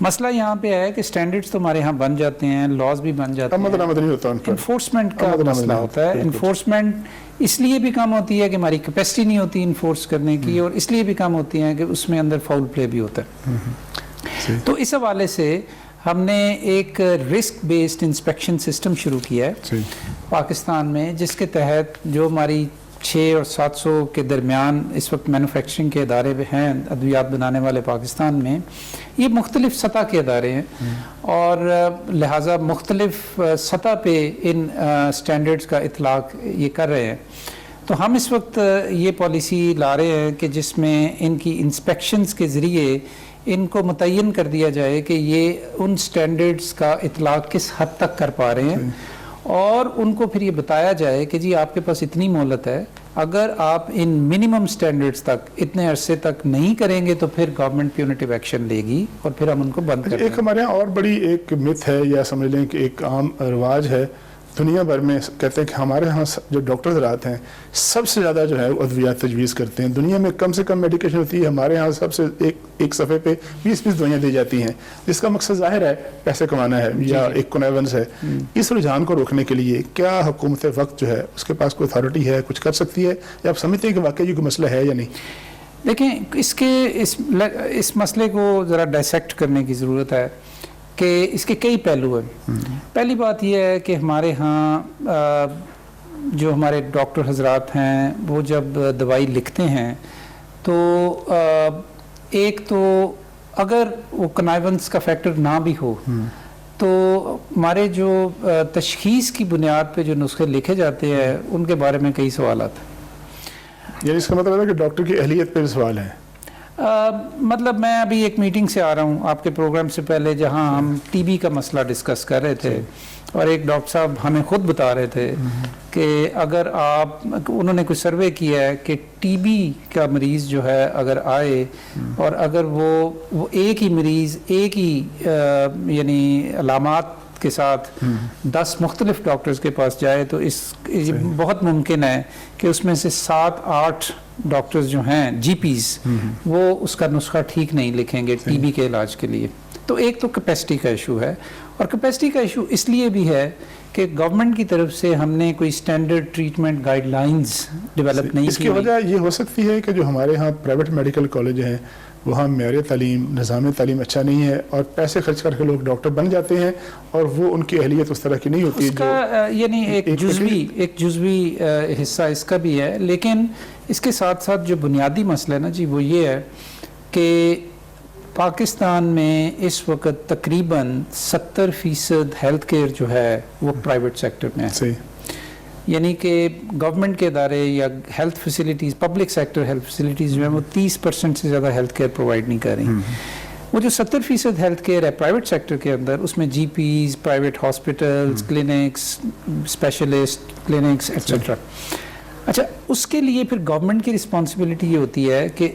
مسئلہ یہاں پہ ہے کہ اسٹینڈرڈس تو ہمارے یہاں بن جاتے ہیں, لاز بھی بن جاتے ہیں, نہیں ہوتا ان پر, انفورسمنٹ کا مسئلہ ہوتا ہے. انفورسمنٹ اس لیے بھی کم ہوتی ہے کہ ہماری کیپیسٹی نہیں ہوتی انفورس کرنے کی, اور اس لیے بھی کم ہوتی ہے کہ اس میں اندر فاؤل پلے بھی ہوتا ہے. تو اس حوالے سے ہم نے ایک رسک بیسڈ انسپیکشن سسٹم شروع کیا ہے پاکستان میں, جس کے تحت جو ہماری 600 اور 700 کے درمیان اس وقت مینوفیکچرنگ کے ادارے ہیں ادویات بنانے والے پاکستان میں, یہ مختلف سطح کے ادارے ہیں, اور لہٰذا مختلف سطح پہ ان سٹینڈرڈز کا اطلاق یہ کر رہے ہیں. تو ہم اس وقت یہ پالیسی لا رہے ہیں کہ جس میں ان کی انسپیکشنز کے ذریعے ان کو متعین کر دیا جائے کہ یہ ان سٹینڈرڈز کا اطلاق کس حد تک کر پا رہے ہیں, اور ان کو پھر یہ بتایا جائے کہ جی آپ کے پاس اتنی مہلت ہے, اگر آپ ان منیمم سٹینڈرڈز تک اتنے عرصے تک نہیں کریں گے تو پھر گورنمنٹ پیونیٹیو ایکشن لے گی اور پھر ہم ان کو بند کر دیں. ایک ہمارے یہاں اور بڑی ایک مت ہے, یا سمجھ لیں کہ ایک عام رواج ہے دنیا بھر میں, کہتے ہیں کہ ہمارے ہاں جو ڈاکٹر حضرات ہیں سب سے زیادہ جو ہے ادویات تجویز کرتے ہیں. دنیا میں کم سے کم میڈیکیشن ہوتی ہے, ہمارے ہاں سب سے ایک صفحے پہ 20 دوائیاں دی جاتی ہیں, جس کا مقصد ظاہر ہے پیسے کمانا ہے یا ایک کنیونس ہے. اس رجحان کو روکنے کے لیے کیا حکومت وقت جو ہے اس کے پاس کوئی اتھارٹی ہے, کچھ کر سکتی ہے, یا آپ سمجھتے ہیں کہ واقعی یہ کوئی مسئلہ ہے یا نہیں؟ دیکھیں اس مسئلے کو ذرا ڈائسیکٹ کرنے کی ضرورت ہے کہ اس کے کئی پہلو ہیں. پہلی بات یہ ہے کہ ہمارے ہاں جو ہمارے ڈاکٹر حضرات ہیں وہ جب دوائی لکھتے ہیں تو ایک تو اگر وہ کنائونس کا فیکٹر نہ بھی ہو تو ہمارے جو تشخیص کی بنیاد پہ جو نسخے لکھے جاتے ہیں ان کے بارے میں کئی سوالات ہیں. یعنی اس کا مطلب ہے کہ ڈاکٹر کی اہلیت پہ سوال ہے. مطلب میں ابھی ایک میٹنگ سے آ رہا ہوں آپ کے پروگرام سے پہلے, جہاں ہم ٹی بی کا مسئلہ ڈسکس کر رہے تھے, اور ایک ڈاکٹر صاحب ہمیں خود بتا رہے تھے کہ اگر انہوں نے کوئی سروے کیا ہے کہ ٹی بی کا مریض جو ہے اگر آئے اور اگر وہ ایک ہی مریض ایک ہی یعنی علامات کے ساتھ 10 مختلف ڈاکٹرز کے پاس جائے تو بہت ممکن ہے کہ اس میں سے 7-8 ڈاکٹرز جو ہیں جی پیز وہ اس کا نسخہ ٹھیک نہیں لکھیں گے ٹی بی کے علاج کے لیے. تو ایک تو کیپیسٹی کا ایشو ہے, اور کیپیسٹی کا ایشو اس لیے بھی ہے کہ گورنمنٹ کی طرف سے ہم نے کوئی standard treatment guide lines develop نہیں کی. اس کی وجہ یہ ہو سکتی ہے کہ جو ہمارے ہاں پرائیویٹ میڈیکل کالج ہیں وہاں معیار تعلیم, نظام تعلیم اچھا نہیں ہے, اور پیسے خرچ کر کے لوگ ڈاکٹر بن جاتے ہیں اور وہ ان کی اہلیت اس طرح کی نہیں ہوتی. اس کا یعنی ایک جزوی حصہ اس کا بھی ہے, لیکن اس کے ساتھ ساتھ جو بنیادی مسئلہ ہے نا جی وہ یہ ہے کہ پاکستان میں اس وقت تقریباً 70% ہیلتھ کیئر جو ہے وہ پرائیویٹ سیکٹر میں ہے. یعنی کہ گورنمنٹ کے ادارے یا health facilities, public sector health facilities جو ہیں وہ 30% سے زیادہ ہیلتھ کیئر پرووائڈ نہیں کر رہی. وہ جو 70% ہیلتھ کیئر ہے پرائیویٹ سیکٹر کے اندر, اس میں GPs, private hospitals, clinics, specialist clinics etcetera. اچھا, اس کے لیے پھر گورنمنٹ کی رسپانسبلٹی یہ ہوتی ہے کہ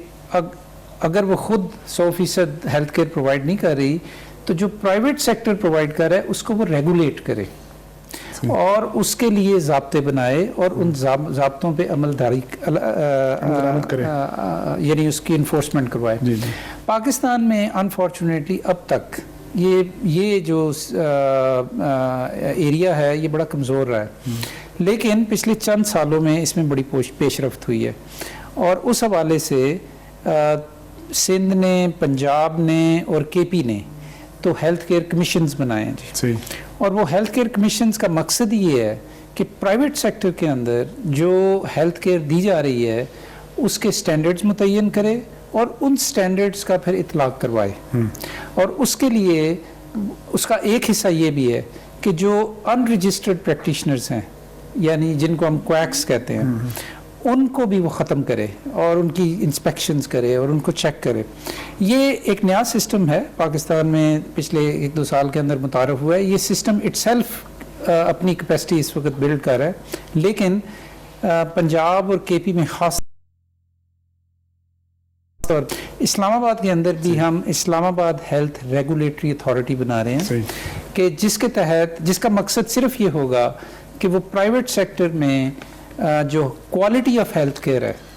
اگر وہ خود 100% ہیلتھ کیئر پرووائڈ نہیں کر رہی تو جو پرائیویٹ سیکٹر پرووائڈ کر رہا ہے اس کو وہ ریگولیٹ کرے اور اس کے لیے ضابطے بنائے اور ان ضابطوں پہ عملداری کرے, یعنی اس کی انفورسمنٹ کروائے. پاکستان میں انفارچونیٹلی اب تک یہ جو ایریا ہے یہ بڑا کمزور رہا ہے, لیکن پچھلے چند سالوں میں اس میں بڑی پیش رفت ہوئی ہے, اور اس حوالے سے سندھ نے, پنجاب نے اور کے پی نے تو ہیلتھ کیئر کمیشنز بنائے ہیں جی. اور وہ ہیلتھ کیئر کمیشنز کا مقصد یہ ہے کہ پرائیویٹ سیکٹر کے اندر جو ہیلتھ کیئر دی جا رہی ہے اس کے سٹینڈرڈز متعین کرے اور ان سٹینڈرڈز کا پھر اطلاق کروائے. اور اس کے لیے اس کا ایک حصہ یہ بھی ہے کہ جو ان رجسٹرڈ پریکٹیشنرز ہیں, یعنی جن کو ہم کویکس کہتے ہیں, ان کو بھی وہ ختم کرے اور ان کی انسپیکشنز کرے اور ان کو چیک کرے. یہ ایک نیا سسٹم ہے پاکستان میں, پچھلے 1-2 سال کے اندر متعارف ہوا ہے. یہ سسٹم اٹ سیلف اپنی کیپیسٹی اس وقت بلڈ کر رہا ہے, لیکن پنجاب اور کے پی میں خاص طور اسلام آباد کے اندر بھی ہم اسلام آباد ہیلتھ ریگولیٹری اتھارٹی بنا رہے ہیں کہ جس کے تحت, جس کا مقصد صرف یہ ہوگا کہ وہ پرائیویٹ سیکٹر میں جو کوالٹی آف ہیلتھ کیئر ہے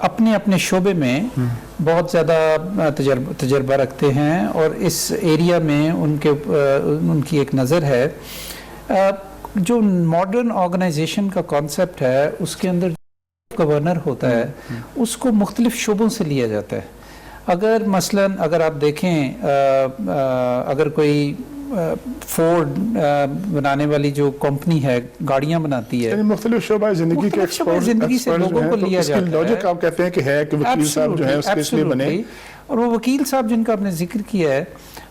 اپنے اپنے شعبے میں بہت زیادہ تجربہ رکھتے ہیں اور اس ایریا میں ان کی ایک نظر ہے. جو ماڈرن آرگنائزیشن کا کانسیپٹ ہے اس کے اندر گورنر ہوتا ہے اس کو مختلف شعبوں سے لیا جاتا ہے. اگر آپ دیکھیں اگر کوئی فورڈ بنانے والی جو کمپنی ہے گاڑیاں بناتی ہے, مختلف شعبہ زندگی کے زندگی سے لوگوں کو لیا جاتا ہے. لاجک آپ کہتے ہیں کہ ہے کہ وکیل صاحب جو ہے اس کے اس لیے بنے, اور وہ وکیل صاحب جن کا آپ نے ذکر کیا ہے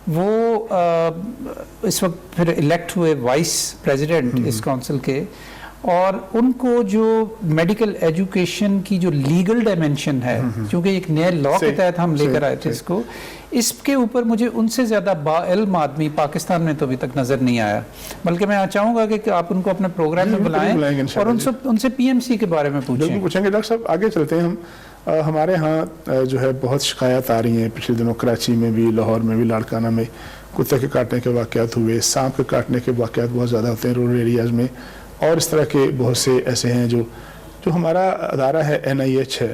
وہ اس وقت پھر الیکٹ ہوئے وائس پریزیڈنٹ اس کونسل کے, اور ان کو جو میڈیکل ایجوکیشن کی جو لیگل ڈائمینشن ہے کیونکہ ایک نئے لاء کے تحت ہم لے کر آئے تھے اس کے اوپر مجھے ان سے زیادہ باعلم آدمی پاکستان میں تو ابھی تک نظر نہیں آیا. بلکہ میں چاہوں گا کہ آپ ان کو اپنے پروگرام میں بلائیں اور ان سے پی ایم سی کے بارے میں پوچھیں گے. ڈاکٹر صاحب آگے چلتے ہیں ہم. ہمارے ہاں جو ہے بہت شکایات آ رہی ہیں پچھلے دنوں کراچی میں بھی, لاہور میں بھی, لاڑکانہ میں کتے کے کاٹنے کے واقعات ہوئے, سانپ کے کاٹنے کے واقعات بہت زیادہ ہوتے ہیں رورل ایریاز میں, اور اس طرح کے بہت سے ایسے ہیں جو ہمارا ادارہ ہے NIH ہے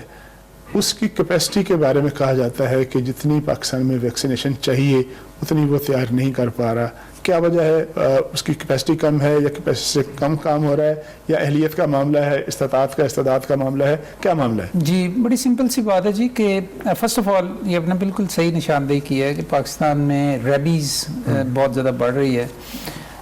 اس کی کیپیسٹی کے بارے میں کہا جاتا ہے کہ جتنی پاکستان میں ویکسینیشن چاہیے اتنی وہ تیار نہیں کر پا رہا. کیا وجہ ہے؟ اس کی کیپیسٹی کم ہے یا کیپیسٹی سے کم کام ہو رہا ہے یا اہلیت کا معاملہ ہے, استعداد کا معاملہ ہے, کیا معاملہ ہے؟ جی بڑی سمپل سی بات ہے جی کہ فرسٹ آف آل یہ آپ نے بالکل صحیح نشاندہی کی ہے کہ پاکستان میں ریبیز بہت زیادہ بڑھ رہی ہے,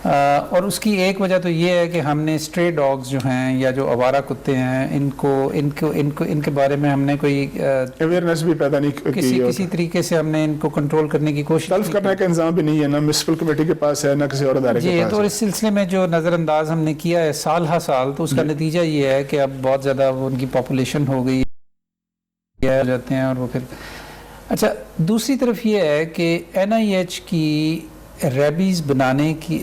اور اس کی ایک وجہ تو یہ ہے کہ ہم نے اسٹرے ڈاگز جو ہیں یا جو آوارہ کتے ہیں ان کے بارے میں ہم نے کوئی اویئرنیس بھی پیدا نہیں کی, کسی طریقے سے ہم نے ان کو کنٹرول کرنے کی کوشش تلف کرنے کا انتظام بھی نہیں ہے, نہ میونسپل کمیٹی کے پاس ہے نہ کسی اور ادارے کے پاس. تو اس سلسلے میں جو نظر انداز ہم نے کیا ہے سال ہر سال, تو اس کا نتیجہ یہ ہے کہ اب بہت زیادہ ان کی پاپولیشن ہو گئی جاتے ہیں. اور وہ پھر اچھا دوسری طرف یہ ہے کہ NIH کی ریبیز بنانے کی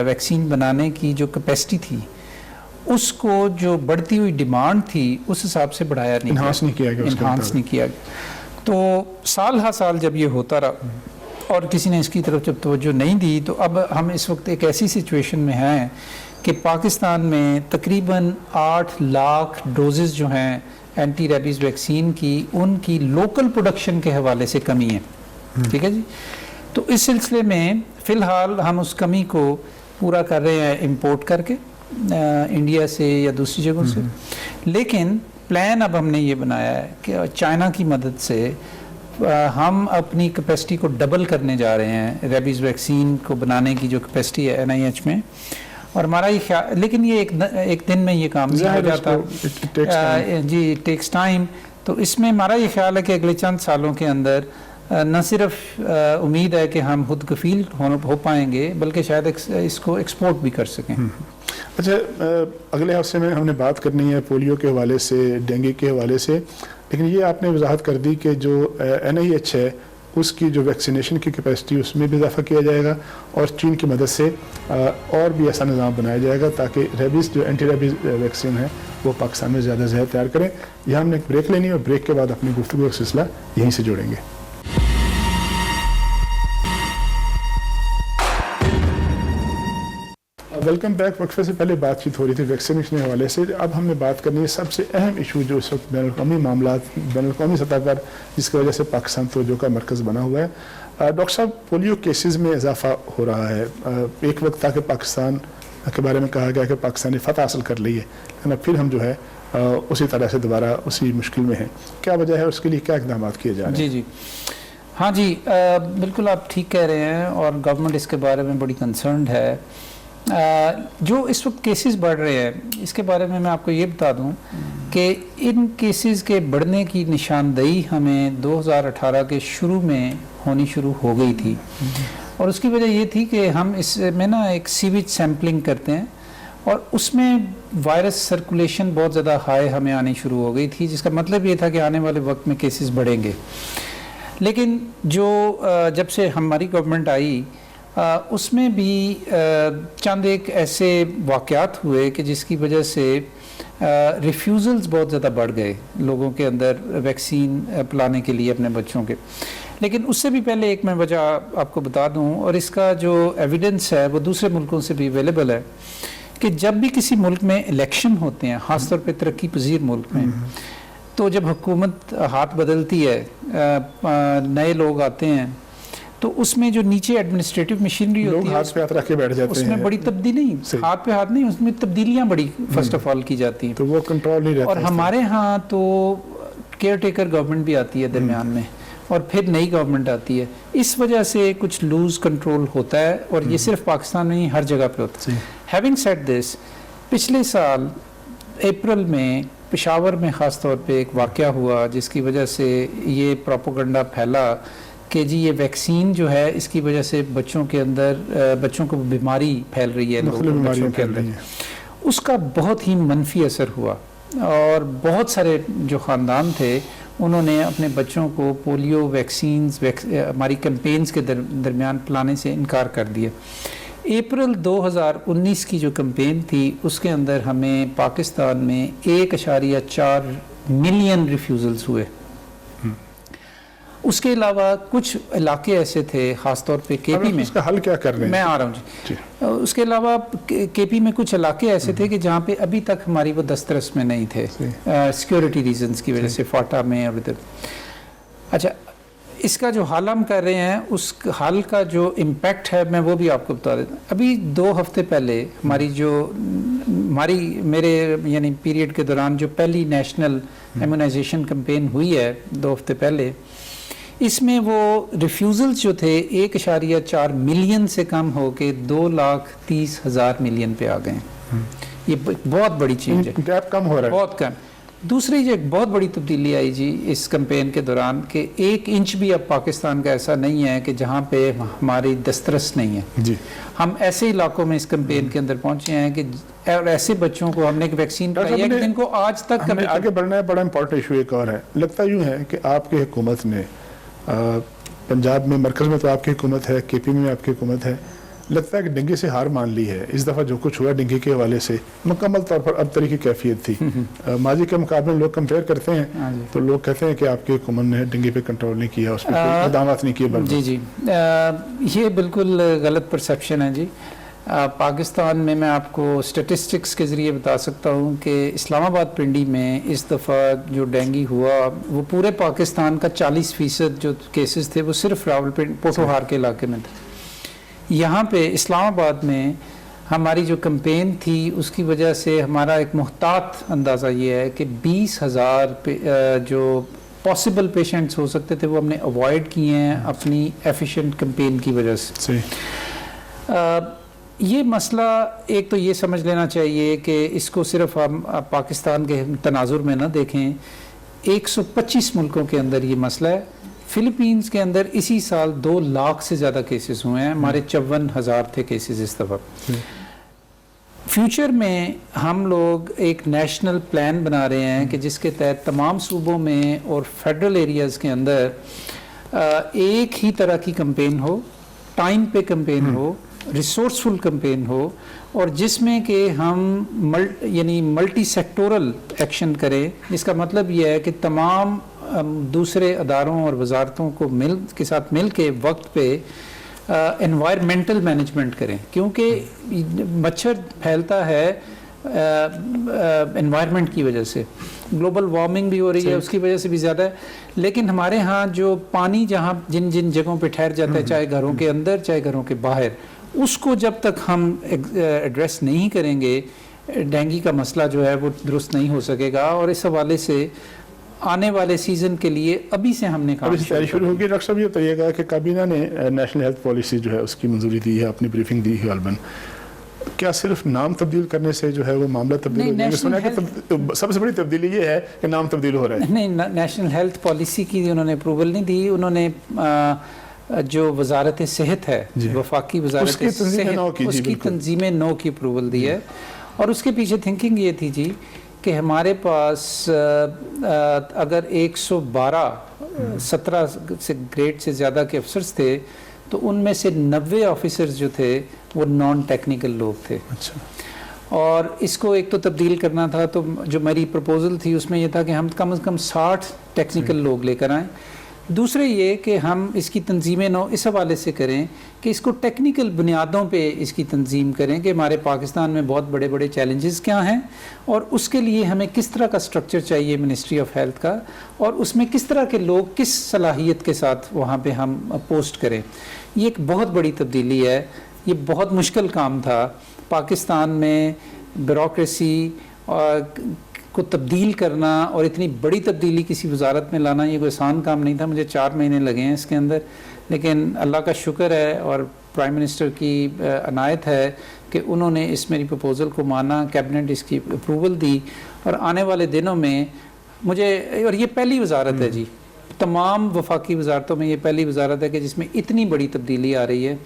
ویکسین بنانے کی جو کیپیسٹی تھی اس کو جو بڑھتی ہوئی ڈیمانڈ تھی اس حساب سے بڑھایا نہیں, انہانس نہیں کیا گیا. تو سال ہر سال جب یہ ہوتا رہا اور کسی نے اس کی طرف جب توجہ نہیں دی, تو اب ہم اس وقت ایک ایسی سچویشن میں ہیں کہ پاکستان میں تقریباً 8 لاکھ ڈوزز جو ہیں اینٹی ریبیز ویکسین کی ان کی لوکل پروڈکشن کے حوالے سے کمی ہے. ٹھیک ہے جی. تو اس سلسلے میں فی الحال ہم اس کمی کو پورا کر رہے ہیں امپورٹ کر کے انڈیا سے یا دوسری جگہوں سے, لیکن پلان اب ہم نے یہ بنایا ہے کہ چائنا کی مدد سے ہم اپنی کیپیسٹی کو ڈبل کرنے جا رہے ہیں ریبیز ویکسین کو بنانے کی جو کیپیسٹی ہے NIH میں. اور ہمارا یہ خیال, لیکن یہ ایک دن میں یہ کام نہیں ہو جاتا جی, ٹیکس ٹائم. تو اس میں ہمارا یہ خیال ہے کہ اگلے چند سالوں کے اندر نہ صرف امید ہے کہ ہم خود کفیل ہو پائیں گے بلکہ شاید اس کو ایکسپورٹ بھی کر سکیں. اچھا اگلے ہفتے میں ہم نے بات کرنی ہے پولیو کے حوالے سے, ڈینگی کے حوالے سے, لیکن یہ آپ نے وضاحت کر دی کہ جو NIH ہے اس کی جو ویکسینیشن کی کیپیسٹی اس میں بھی اضافہ کیا جائے گا اور چین کی مدد سے اور بھی ایسا نظام بنایا جائے گا تاکہ ریبیز جو اینٹی ریبیز ویکسین ہے وہ پاکستان میں زیادہ سے زیادہ تیار کریں. یہاں ہم نے ایک بریک لینی ہے اور بریک کے بعد اپنی گفتگو کا سلسلہ یہیں سے جوڑیں گے. Welcome back. وقفے سے پہلے بات چیت ہو رہی تھی ویکسینیشن کے حوالے سے. اب ہم نے بات کرنی ہے سب سے اہم ایشو جو اس وقت بین الاقوامی معاملات بین الاقوامی سطح پر جس کی وجہ سے پاکستان توجہ کا مرکز بنا ہوا ہے. ڈاکٹر صاحب پولیو کیسز میں اضافہ ہو رہا ہے. ایک وقت تھا کہ پاکستان کے بارے میں کہا گیا کہ پاکستان نے فتح حاصل کر لی ہے, لیکن اب پھر ہم جو ہے اسی طرح سے دوبارہ اسی مشکل میں ہیں. کیا وجہ ہے, اس کے لیے کیا اقدامات کیے جا رہے ہیں؟ جی ہاں جی بالکل آپ ٹھیک کہہ رہے ہیں اور گورنمنٹ اس کے بارے میں بڑی کنسرنڈ ہے. جو اس وقت کیسز بڑھ رہے ہیں اس کے بارے میں آپ کو یہ بتا دوں کہ ان کیسز کے بڑھنے کی نشاندہی ہمیں 2018 کے شروع میں ہونی شروع ہو گئی تھی, اور اس کی وجہ یہ تھی کہ ہم اس میں نا ایک سیویج سیمپلنگ کرتے ہیں اور اس میں وائرس سرکولیشن بہت زیادہ ہائی ہمیں آنی شروع ہو گئی تھی, جس کا مطلب یہ تھا کہ آنے والے وقت میں کیسز بڑھیں گے. لیکن جو جب سے ہماری گورنمنٹ آئی اس میں بھی چند ایک ایسے واقعات ہوئے کہ جس کی وجہ سے ریفیوزلز بہت زیادہ بڑھ گئے لوگوں کے اندر ویکسین پلانے کے لیے اپنے بچوں کے. لیکن اس سے بھی پہلے ایک میں وجہ آپ کو بتا دوں, اور اس کا جو ایویڈنس ہے وہ دوسرے ملکوں سے بھی اویلیبل ہے, کہ جب بھی کسی ملک میں الیکشن ہوتے ہیں خاص طور پہ ترقی پذیر ملک میں, تو جب حکومت ہاتھ بدلتی ہے نئے لوگ آتے ہیں تو اس میں جو نیچے ایڈمنسٹریٹو مشینری ہوتی ہے ہاتھ پہ ہاتھ رکھ کے بیٹھ جاتے ہیں، اس میں بڑی تبدیلی نہیں، ہاتھ پہ ہاتھ نہیں، اس میں تبدیلیاں بڑی فرسٹ آف آل کی جاتی ہیں، تو وہ کنٹرول نہیں رہتا. اور ہمارے ہاں تو کیئر ٹیکر گورنمنٹ بھی آتی ہے درمیان میں، اور پھر نئی گورنمنٹ آتی ہے، اس وجہ سے کچھ لوز کنٹرول ہوتا ہے، اور یہ صرف پاکستان میں نہیں ہر جگہ پہ ہوتا ہے. ہیونگ سیڈ دس، پچھلے سال اپریل میں پشاور میں خاص طور پہ ایک واقعہ ہوا جس کی وجہ سے یہ پروپیگنڈا پھیلا کہ جی یہ ویکسین جو ہے اس کی وجہ سے بچوں کے اندر بچوں کو بیماری پھیل رہی ہے، بچوں کے اندر اس کا بہت ہی منفی اثر ہوا، اور بہت سارے جو خاندان تھے انہوں نے اپنے بچوں کو پولیو ویکسینز ہماری کیمپینز کے درمیان پلانے سے انکار کر دیا. اپریل 2019 کی جو کیمپین تھی اس کے اندر ہمیں پاکستان میں 1.4 ملین ریفیوزلز ہوئے. اس کے علاوہ کچھ علاقے ایسے تھے خاص طور پہ کے پی میں، اس کا حل کیا کر رہے ہیں؟ میں آ رہا ہوں جی. اس کے علاوہ کے پی میں کچھ علاقے ایسے تھے کہ جہاں پہ ابھی تک ہماری وہ دسترس میں نہیں تھے سیکیورٹی ریزنز کی وجہ سے، فاٹا میں اور ادھر. اچھا، اس کا جو حال ہم کر رہے ہیں اس حال کا جو امپیکٹ ہے میں وہ بھی آپ کو بتا دیتا ہوں. ابھی 2 ہفتے پہلے میرے یعنی پیریڈ کے دوران جو پہلی نیشنل ایمونائزیشن کیمپین ہوئی ہے 2 ہفتے پہلے، اس میں وہ ریفیوزلز جو تھے 1.4 ملین سے کم ہو کے 2,30,000 ملین پہ آ گئے ہیں. یہ بہت بڑی چیز ہے، گیپ کم ہو رہا ہے، بہت کم. دوسری جو ایک بہت بڑی تبدیلی آئی جی اس کیمپین کے دوران کہ 1 انچ بھی اب پاکستان کا ایسا نہیں ہے کہ جہاں پہ ہماری دسترس نہیں ہے. جی ہم ایسے علاقوں میں اس کیمپین کے اندر پہنچے ہیں کہ اور ایسے بچوں کو ہم نے ایک ویکسین پلائی ہے کہ جن کو آج تک ہمیں آگے بڑھنا ہے. بڑا امپورٹنٹ ایشو ایک اور ہے، لگتا یوں ہے کہ آپ کی حکومت نے پنجاب میں مرکز میں تو آپ کی حکومت ہے، کے پی میں آپ کی حکومت ہے، لگتا ہے کہ ڈنگی سے ہار مان لی ہے. اس دفعہ جو کچھ ہوا ڈنگی کے حوالے سے مکمل طور پر اب طریقے کی کیفیت تھی. ماضی کے مقابلے لوگ کمپیئر کرتے ہیں تو لوگ کہتے ہیں کہ آپ کی حکومت نے ڈنگی پہ کنٹرول نہیں کیا، اس پہ کوئی اقدامات نہیں کیے. جی یہ بالکل غلط پرسیپشن ہے جی. پاکستان میں آپ کو اسٹیٹسٹکس کے ذریعے بتا سکتا ہوں کہ اسلام آباد پنڈی میں اس دفعہ جو ڈینگی ہوا وہ پورے پاکستان کا 40% جو کیسز تھے وہ صرف راولپنڈی پوٹوہار کے علاقے میں تھے. یہاں پہ اسلام آباد میں ہماری جو کیمپین تھی اس کی وجہ سے ہمارا ایک محتاط اندازہ یہ ہے کہ 20,000 جو پاسبل پیشنٹس ہو سکتے تھے وہ ہم نے اوائڈ کیے ہیں اپنی ایفیشینٹ کیمپین کی وجہ سے. یہ مسئلہ ایک تو یہ سمجھ لینا چاہیے کہ اس کو صرف ہم پاکستان کے تناظر میں نہ دیکھیں، 125 ملکوں کے اندر یہ مسئلہ ہے. فلپینز کے اندر اسی سال 2 لاکھ سے زیادہ کیسز ہوئے ہیں، ہمارے 54,000 تھے کیسز اس دفعہ. فیوچر میں ہم لوگ ایک نیشنل پلان بنا رہے ہیں کہ جس کے تحت تمام صوبوں میں اور فیڈرل ایریاز کے اندر ایک ہی طرح کی کیمپین ہو، ٹائم پہ کیمپین ہو، ریسورسفل کیمپین ہو، اور جس میں کہ ہم یعنی ملٹی سیکٹورل ایکشن کریں. جس کا مطلب یہ ہے کہ تمام دوسرے اداروں اور وزارتوں کو کے ساتھ مل کے وقت پہ انوائرمنٹل مینجمنٹ کریں، کیونکہ مچھر پھیلتا ہے انوائرمنٹ کی وجہ سے. گلوبل وارمنگ بھی ہو رہی ہے، اس کی وجہ سے بھی زیادہ ہے. لیکن ہمارے ہاں جو پانی جہاں جن جگہوں پہ ٹھہر جاتا ہے، چاہے گھروں کے اندر چاہے گھروں کے باہر، اس کو جب تک ہم ایڈریس نہیں کریں گے ڈینگی کا مسئلہ جو ہے وہ درست نہیں ہو سکے گا. اور اس حوالے سے آنے والے سیزن کے لیے ابھی سے ہم نے کام شروع ہوگی. ڈاکٹر صاحب یہ بتائیے گا کہ کابینہ نے نیشنل ہیلتھ پالیسی جو ہے اس کی منظوری دی ہے، اپنی بریفنگ دی ہے غالباً، کیا صرف نام تبدیل کرنے سے جو ہے وہ معاملہ تبدیل ہو جائے گا؟ سنا کہ سب سے بڑی تبدیلی یہ ہے کہ نام تبدیل ہو رہا ہے. نہیں، نیشنل ہیلتھ پالیسی کی انہوں نے اپروول نہیں دی. انہوں نے جو وزارت صحت ہے، وفاقی وزارت صحت، اس کی تنظیم نو کی اپروول دی ہے. اور اس کے پیچھے تھنکنگ یہ تھی جی کہ ہمارے پاس اگر 117 گریڈ سے زیادہ کے افسرز تھے تو ان میں سے 90 آفیسرز جو تھے وہ نان ٹیکنیکل لوگ تھے. اچھا. اور اس کو ایک تو تبدیل کرنا تھا، تو جو میری پروپوزل تھی اس میں یہ تھا کہ ہم کم از کم 60 ٹیکنیکل لوگ لے کر آئیں. دوسرے یہ کہ ہم اس کی تنظیم نو اس حوالے سے کریں کہ اس کو ٹیکنیکل بنیادوں پہ اس کی تنظیم کریں کہ ہمارے پاکستان میں بہت بڑے بڑے چیلنجز کیا ہیں اور اس کے لیے ہمیں کس طرح کا سٹرکچر چاہیے منسٹری آف ہیلتھ کا، اور اس میں کس طرح کے لوگ کس صلاحیت کے ساتھ وہاں پہ ہم پوسٹ کریں۔ یہ ایک بہت بڑی تبدیلی ہے، یہ بہت مشکل کام تھا پاکستان میں بیوروکریسی کو تبدیل کرنا، اور اتنی بڑی تبدیلی کسی وزارت میں لانا یہ کوئی آسان کام نہیں تھا۔ مجھے 4 مہینے لگے ہیں اس کے اندر، لیکن اللہ کا شکر ہے اور پرائم منسٹر کی عنایت ہے کہ انہوں نے اس میری پروپوزل کو مانا، کیبنٹ اس کی اپروول دی، اور آنے والے دنوں میں مجھے، اور یہ پہلی وزارت ہے جی، تمام وفاقی وزارتوں میں یہ پہلی وزارت ہے کہ جس میں اتنی بڑی تبدیلی آ رہی ہے،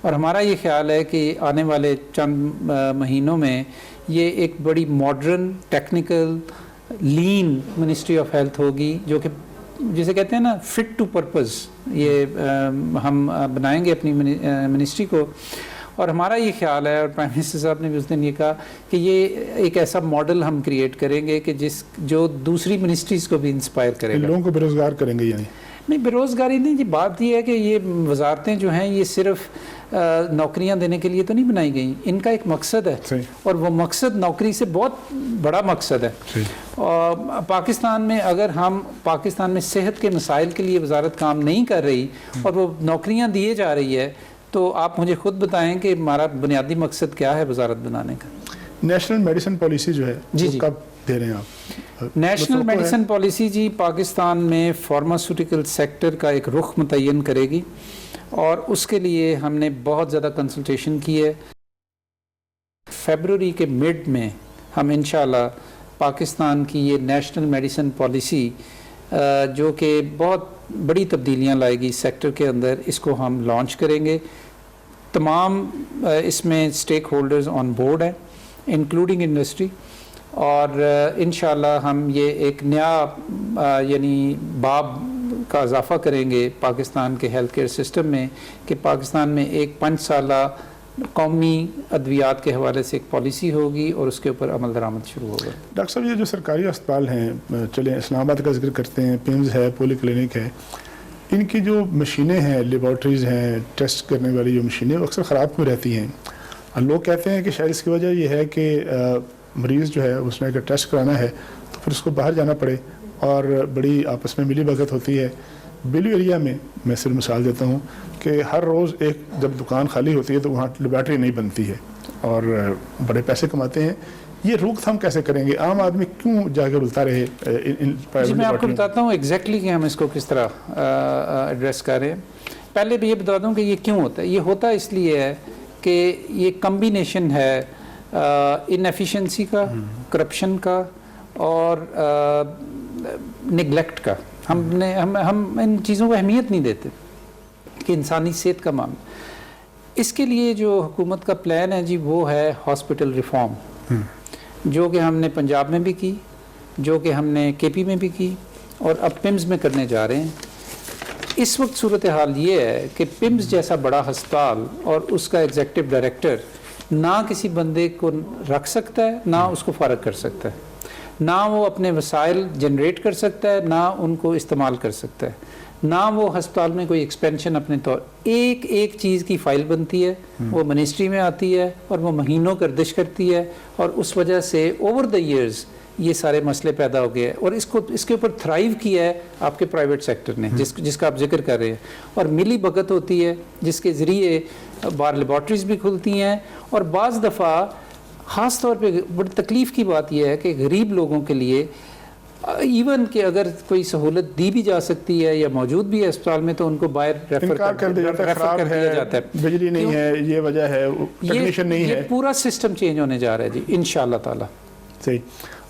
اور ہمارا یہ خیال ہے کہ آنے والے چند مہینوں میں یہ ایک بڑی ماڈرن ٹیکنیکل لین منسٹری آف ہیلتھ ہوگی، جو کہ جسے کہتے ہیں نا فٹ ٹو پرپز، یہ ہم بنائیں گے اپنی منسٹری کو۔ اور ہمارا یہ خیال ہے، اور پرائم منسٹر صاحب نے بھی اس دن یہ کہا کہ یہ ایک ایسا ماڈل ہم کریٹ کریں گے کہ جو دوسری منسٹریز کو بھی انسپائر کرے گا۔ لوگوں کو بے روزگار کریں گے یعنی؟ نہیں، بے روزگاری نہیں جی، بات یہ ہے کہ یہ وزارتیں جو ہیں یہ صرف نوکریاں دینے کے لیے تو نہیں بنائی گئیں، ان کا ایک مقصد ہے، اور وہ مقصد نوکری سے بہت بڑا مقصد ہے۔ اور پاکستان میں اگر ہم پاکستان میں صحت کے مسائل کے لیے وزارت کام نہیں کر رہی اور وہ نوکریاں دیے جا رہی ہے، تو آپ مجھے خود بتائیں کہ ہمارا بنیادی مقصد کیا ہے وزارت بنانے کا۔ نیشنل میڈیسن پالیسی جو ہے جی کب دے رہے ہیں آپ؟ نیشنل میڈیسن پالیسی جی پاکستان میں فارماسیوٹیکل سیکٹر کا ایک رخ متعین کرے گی، اور اس کے لیے ہم نے بہت زیادہ کنسلٹیشن کی ہے۔ فیبروری کے مڈ میں ہم انشاءاللہ پاکستان کی یہ نیشنل میڈیسن پالیسی جو کہ بہت بڑی تبدیلیاں لائے گی سیکٹر کے اندر، اس کو ہم لانچ کریں گے۔ تمام اس میں اسٹیک ہولڈرز آن بورڈ ہیں انکلوڈنگ انڈسٹری، اور انشاءاللہ ہم یہ ایک نیا یعنی باب کا اضافہ کریں گے پاکستان کے ہیلتھ کیئر سسٹم میں، کہ پاکستان میں ایک 5 سالہ قومی ادویات کے حوالے سے ایک پالیسی ہوگی، اور اس کے اوپر عمل درآمد شروع ہوگا۔ ڈاکٹر صاحب، یہ جو سرکاری اسپتال ہیں، چلیں اسلام آباد کا ذکر کرتے ہیں، پیمز ہے، پولی کلینک ہے، ان کی جو مشینیں ہیں، لیبارٹریز ہیں، ٹیسٹ کرنے والی جو مشینیں وہ اکثر خراب کیوں رہتی ہیں؟ لوگ کہتے ہیں کہ شاید اس کی وجہ یہ ہے کہ مریض جو ہے اس نے اگر ٹیسٹ کرانا ہے تو پھر اس کو باہر جانا پڑے، اور بڑی آپس میں ملی بھگت ہوتی ہے۔ بیلو ایریا میں صرف مثال دیتا ہوں کہ ہر روز ایک جب دکان خالی ہوتی ہے تو وہاں لیبارٹری نہیں بنتی ہے، اور بڑے پیسے کماتے ہیں۔ یہ روک تھام کیسے کریں گے؟ عام آدمی کیوں جا کے رلتا رہے جی میں آپ کو بتاتا ہوں ایگزیکٹلی کہ ہم اس کو کس طرح ایڈریس کر رہے ہیں۔ پہلے بھی یہ بتا دوں کہ یہ کیوں ہوتا ہے۔ یہ ہوتا اس لیے ہے کہ یہ کمبینیشن ہے ان ایفیشنسی کا، کرپشن کا، اور نگلیکٹ کا۔ ہم ان چیزوں کو اہمیت نہیں دیتے کہ انسانی صحت کا معاملہ۔ اس کے لیے جو حکومت کا پلان ہے جی وہ ہے ہاسپٹل ریفارم، جو کہ ہم نے پنجاب میں بھی کی، جو کہ ہم نے کے پی میں بھی کی، اور اب پمز میں کرنے جا رہے ہیں۔ اس وقت صورتحال یہ ہے کہ پمز جیسا بڑا ہسپتال اور اس کا ایگزیکٹو ڈائریکٹر نہ کسی بندے کو رکھ سکتا ہے، نہ اس کو فارغ کر سکتا ہے، نہ وہ اپنے وسائل جنریٹ کر سکتا ہے، نہ ان کو استعمال کر سکتا ہے، نہ وہ ہسپتال میں کوئی ایکسپینشن اپنے طور۔ ایک چیز کی فائل بنتی ہے، وہ منسٹری میں آتی ہے، اور وہ مہینوں گردش کرتی ہے، اور اس وجہ سے اوور دا ایئرز یہ سارے مسئلے پیدا ہو گئے ہیں، اور اس کے اوپر تھرائیو کیا ہے آپ کے پرائیویٹ سیکٹر نے، جس کا آپ ذکر کر رہے ہیں، اور ملی بھگت ہوتی ہے جس کے ذریعے باہر لیبارٹریز بھی کھلتی ہیں، اور بعض دفعہ خاص طور پہ بڑی تکلیف کی بات یہ ہے کہ غریب لوگوں کے لیے ایون کہ اگر کوئی سہولت دی بھی جا سکتی ہے یا موجود بھی ہے اسپتال میں تو ان کو باہر ریفر کر دیا جاتا ہے، بجلی نہیں ہے، یہ وجہ ہے، ٹیکنیشین نہیں ہے۔ یہ پورا سسٹم چینج ہونے جا رہا ہے جی انشاءاللہ تعالی۔ صحیح۔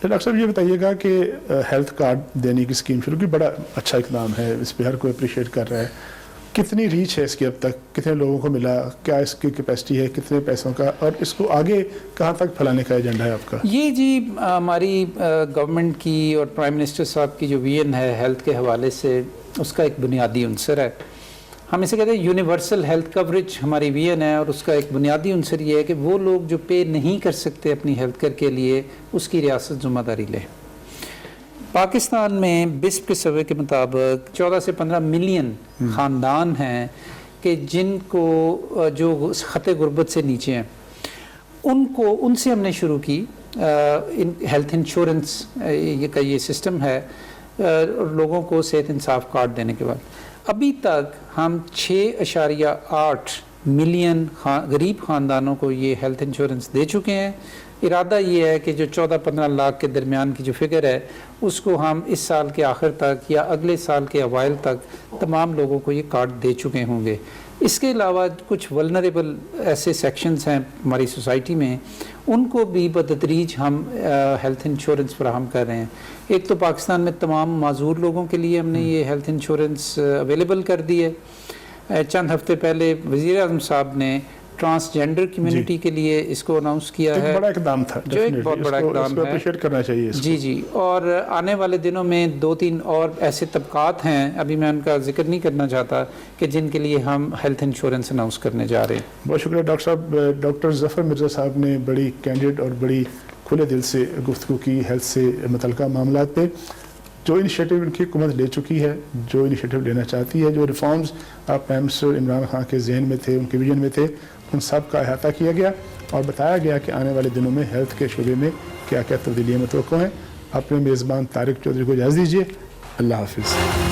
ڈاکٹر صاحب یہ بتائیے گا کہ ہیلتھ کارڈ دینے کی اسکیم شروع کی، بڑا اچھا اقدام ہے، اس پہ ہر کوئی اپریشیٹ کر رہا ہے۔ کتنی ریچ ہے اس کی اب تک؟ کتنے لوگوں کو ملا؟ کیا اس کی کیپیسٹی ہے؟ کتنے پیسوں کا؟ اور اس کو آگے کہاں تک پھیلانے کا ایجنڈا ہے آپ کا؟ یہ جی ہماری گورنمنٹ کی اور پرائم منسٹر صاحب کی جو ویژن ہے ہیلتھ کے حوالے سے، اس کا ایک بنیادی عنصر ہے، ہم اسے کہتے ہیں یونیورسل ہیلتھ کوریج ہماری ویژن ہے، اور اس کا ایک بنیادی عنصر یہ ہے کہ وہ لوگ جو پے نہیں کر سکتے اپنی ہیلتھ کیئر کے لیے، اس کی ریاست ذمہ داری لے۔ پاکستان میں بسپ کے سروے کے مطابق 14 سے 15 ملین خاندان ہیں کہ جن کو جو خط غربت سے نیچے ہیں، ان سے ہم نے شروع کی ہیلتھ انشورنس کا یہ سسٹم ہے، لوگوں کو صحت انصاف کارڈ دینے کے بعد ابھی تک ہم 6.8 ملین غریب خاندانوں کو یہ ہیلتھ انشورنس دے چکے ہیں۔ ارادہ یہ ہے کہ جو 14-15 لاکھ کے درمیان کی جو فگر ہے اس کو ہم اس سال کے آخر تک یا اگلے سال کے اوائل تک تمام لوگوں کو یہ کارڈ دے چکے ہوں گے۔ اس کے علاوہ کچھ ولنریبل ایسے سیکشنز ہیں ہماری سوسائٹی میں، ان کو بھی بتدریج ہم ہیلتھ انشورنس فراہم کر رہے ہیں۔ ایک تو پاکستان میں تمام معذور لوگوں کے لیے ہم نے یہ ہیلتھ انشورنس اویلیبل کر دی ہے۔ چند ہفتے پہلے وزیر اعظم صاحب نے ٹرانسجینڈر کمیونٹی کے لیے اس کو اناؤنس کیا ہے، ایک بڑا اقدام تھا، جو ایک بہت بڑا اقدام ہے، اپریشیٹ کرنا چاہیے اس کو۔ جی اور آنے والے دنوں میں 2-3 اور ایسے طبقات ہیں، ابھی میں ان کا ذکر نہیں کرنا چاہتا، کہ جن کے لیے ہم ہیلتھ انشورنس اناؤنس کرنے جا رہے ہیں۔ بہت شکریہ ڈاکٹر صاحب۔ ڈاکٹر ظفر مرزا صاحب نے بڑی کینڈیڈ اور بڑی کھلے دل سے گفتگو کی ہیلتھ سے متعلقہ معاملات پہ، جو انیشیٹو ان کی حکومت لے چکی ہے، جو انیشیٹو لینا چاہتی ہے، جو ریفارمز آپ پرائم منسٹر عمران خان کے ذہن میں تھے، ان کے ویژن میں تھے، ان سب کا احاطہ کیا گیا اور بتایا گیا کہ آنے والے دنوں میں ہیلتھ کے شعبے میں کیا کیا تبدیلیاں متوقع ہیں۔ اپنے میزبان طارق چودھری کو اجازت دیجیے۔ اللہ حافظ۔